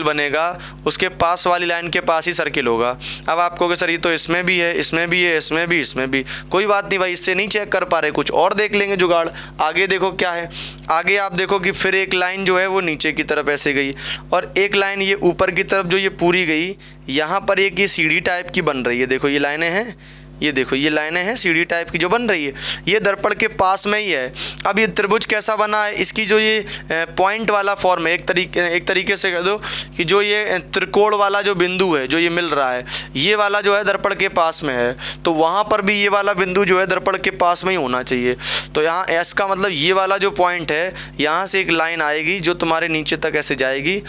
बनेगा उसके पास वाली लाइन के पास ही सर्किल होगा। अब आप कहोगे सर ये तो इसमें भी है, इसमें भी है, इसमें भी, कोई बात नहीं भाई, इससे नहीं चेक कर पा रहे, कुछ और देख लेंगे जुगाड़। आगे देखो क्या है, आगे आप देखो कि फिर एक लाइन जो है वो नीचे की तरफ ऐसे गई और एक लाइन ये ऊपर की तरफ जो ये पूरी गई, यहाँ पर एक ये सीढ़ी टाइप की बन रही है। देखो ये लाइनें हैं, ये देखो ये लाइनें हैं सीढ़ी टाइप की जो बन रही है, ये दर्पण के पास में ही है। अब ये त्रिभुज कैसा बना है, इसकी जो ये पॉइंट वाला फॉर्म है, एक तरीके से कह दो कि जो ये त्रिकोण वाला जो बिंदु है जो ये मिल रहा है, ये वाला जो है दर्पण के पास में है, तो वहाँ पर भी ये वाला बिंदु जो है दर्पण के पास में ही होना चाहिए। तो यहाँ इसका मतलब ये वाला जो पॉइंट है, यहाँ से एक लाइन आएगी जो तुम्हारे नीचे तक ऐसे जाएगी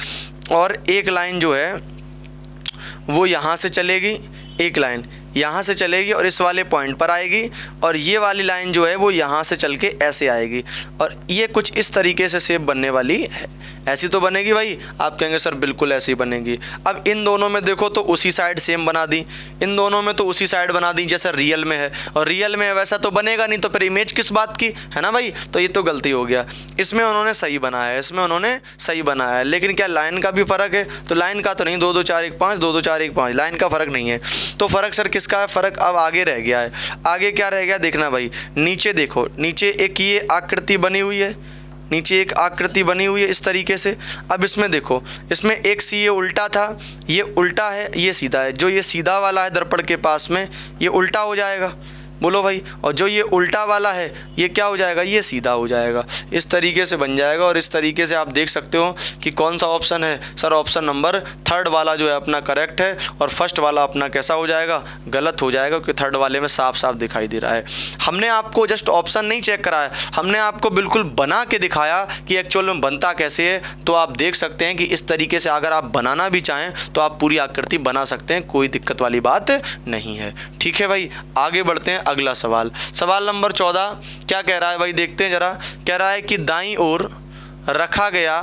और एक लाइन जो है वो यहाँ से चलेगी, एक लाइन यहाँ से चलेगी और इस वाले पॉइंट पर आएगी, और ये वाली लाइन जो है वो यहाँ से चल के ऐसे आएगी, और ये कुछ इस तरीके से शेप बनने वाली है। ऐसी तो बनेगी भाई, आप कहेंगे सर बिल्कुल ऐसी बनेगी। अब इन दोनों में देखो तो उसी साइड सेम बना दी, इन दोनों में तो उसी साइड बना दी जैसा रियल में है, और रियल में वैसा तो बनेगा नहीं, तो फिर इमेज किस बात की है ना भाई। तो ये तो गलती हो गया, इसमें उन्होंने सही बनाया है, इसमें उन्होंने सही बनाया है। लेकिन क्या लाइन का भी फ़र्क है, तो लाइन का तो नहीं, 2 2 4 1 5, 2 2 4 1 5, लाइन का फ़र्क नहीं है। तो फ़र्क सर किसका है, फ़र्क अब आगे रह गया है। आगे क्या रह गया देखना भाई, नीचे देखो, नीचे एक ये आकृति बनी हुई है, नीचे एक आकृति बनी हुई है इस तरीके से। अब इसमें देखो, इसमें एक सी ये उल्टा था, ये उल्टा है, ये सीधा है। जो ये सीधा वाला है दर्पण के पास में, ये उल्टा हो जाएगा, बोलो भाई। और जो ये उल्टा वाला है ये क्या हो जाएगा, ये सीधा हो जाएगा। इस तरीके से बन जाएगा। और इस तरीके से आप देख सकते हो कि कौन सा ऑप्शन है सर, ऑप्शन नंबर थर्ड वाला जो है अपना करेक्ट है, और फर्स्ट वाला अपना कैसा हो जाएगा, गलत हो जाएगा, क्योंकि थर्ड वाले में साफ साफ दिखाई दे रहा है। हमने आपको जस्ट ऑप्शन नहीं चेक कराया, हमने आपको बिल्कुल बना के दिखाया कि एक्चुअल में बनता कैसे है। तो आप देख सकते हैं कि इस तरीके से अगर आप बनाना भी चाहें तो आप पूरी आकृति बना सकते हैं, कोई दिक्कत वाली बात नहीं है। ठीक है भाई, आगे बढ़ते हैं। अगला सवाल, सवाल नंबर 14 क्या कह रहा है भाई, देखते हैं जरा। कह रहा है कि दाईं ओर रखा गया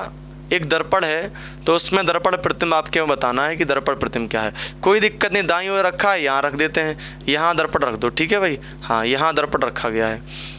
एक दर्पण है, तो उसमें दर्पण प्रतिबिंब आपके बताना है कि दर्पण प्रतिबिंब क्या है। कोई दिक्कत नहीं, दाईं ओर रखा है, यहाँ रख देते हैं, यहाँ दर्पण रख दो। ठीक है भाई, हाँ यहाँ दर्पण रखा गया है।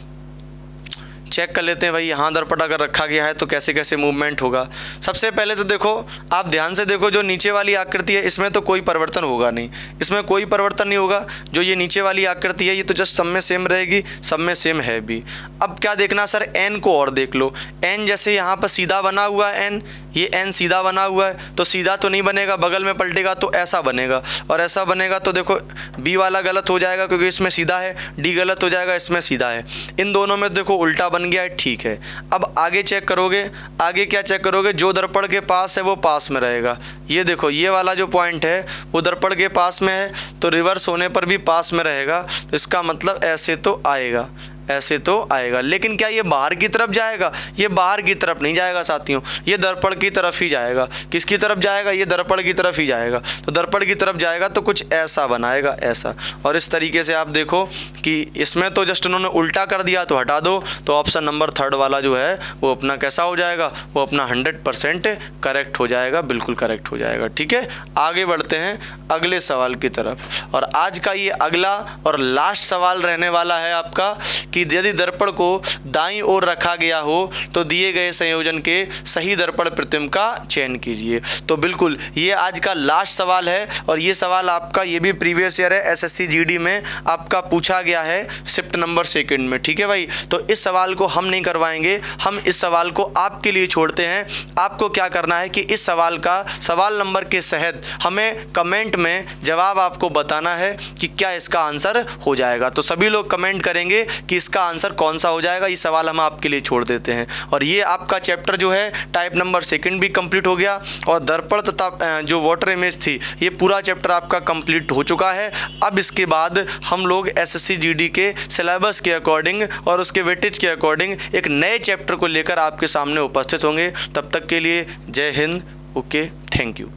चेक कर लेते हैं भाई, यहाँ दर्पण अगर रखा गया है तो कैसे कैसे मूवमेंट होगा। सबसे पहले तो देखो, आप ध्यान से देखो, जो नीचे वाली आकृति है इसमें तो कोई परिवर्तन होगा नहीं, इसमें कोई परिवर्तन नहीं होगा। जो ये नीचे वाली आकृति है ये तो जस्ट सब में सेम रहेगी, सब में सेम है भी। अब क्या देखना सर, एन को और देख लो। एन जैसे यहाँ पर सीधा बना हुआ है, एन, ये एन सीधा बना हुआ है, तो सीधा तो नहीं बनेगा, बगल में पलटेगा तो ऐसा बनेगा, और ऐसा बनेगा तो देखो बी वाला गलत हो जाएगा क्योंकि इसमें सीधा है, डी गलत हो जाएगा, इसमें सीधा है। इन दोनों में देखो उल्टा बन गया है, ठीक है। अब आगे चेक करोगे, आगे क्या चेक करोगे, जो दर्पण के पास है वो पास में रहेगा। ये देखो, ये वाला जो पॉइंट है वो दर्पण के पास में है, तो रिवर्स होने पर भी पास में रहेगा। तो इसका मतलब ऐसे तो आएगा, ऐसे तो आएगा। लेकिन क्या ये बाहर की तरफ जाएगा, ये बाहर की तरफ नहीं जाएगा साथियों, ये दर्पण की तरफ ही जाएगा। किसकी तरफ जाएगा, ये दर्पण की तरफ ही जाएगा। तो दर्पण की तरफ जाएगा तो कुछ ऐसा बनाएगा, ऐसा। और इस तरीके से आप देखो कि इसमें तो जस्ट उन्होंने उल्टा कर दिया, तो हटा दो, तो ऑप्शन नंबर थर्ड वाला जो है वो अपना कैसा हो जाएगा, वो अपना 100% करेक्ट हो जाएगा, बिल्कुल करेक्ट हो जाएगा। ठीक है, आगे बढ़ते हैं अगले सवाल की तरफ। और आज का ये अगला और लास्ट सवाल रहने वाला है आपका कि यदि दर्पण को दाईं ओर रखा गया हो तो दिए गए संयोजन के सही दर्पण प्रतिबिंब का चयन कीजिए। तो बिल्कुल ये आज का लास्ट सवाल है, और ये सवाल आपका ये भी प्रीवियस ईयर है, एसएससी जीडी में आपका पूछा गया है शिफ्ट नंबर 2 में। ठीक है भाई, तो इस सवाल को हम नहीं करवाएंगे, हम इस सवाल को आपके लिए छोड़ते हैं। आपको क्या करना है कि इस सवाल का सवाल नंबर के सहित हमें कमेंट में जवाब आपको बताना है कि क्या इसका आंसर हो जाएगा। तो सभी लोग कमेंट करेंगे कि इसका आंसर कौन सा हो जाएगा, ये सवाल हम आपके लिए छोड़ देते हैं। और ये आपका चैप्टर जो है टाइप नंबर 2 भी कंप्लीट हो गया, और दर्पण तथा जो वाटर इमेज थी ये पूरा चैप्टर आपका कंप्लीट हो चुका है। अब इसके बाद हम लोग एसएससी जीडी के सिलेबस के अकॉर्डिंग और उसके वेटेज के अकॉर्डिंग एक नए चैप्टर को लेकर आपके सामने उपस्थित होंगे। तब तक के लिए जय हिंद, ओके, थैंक यू।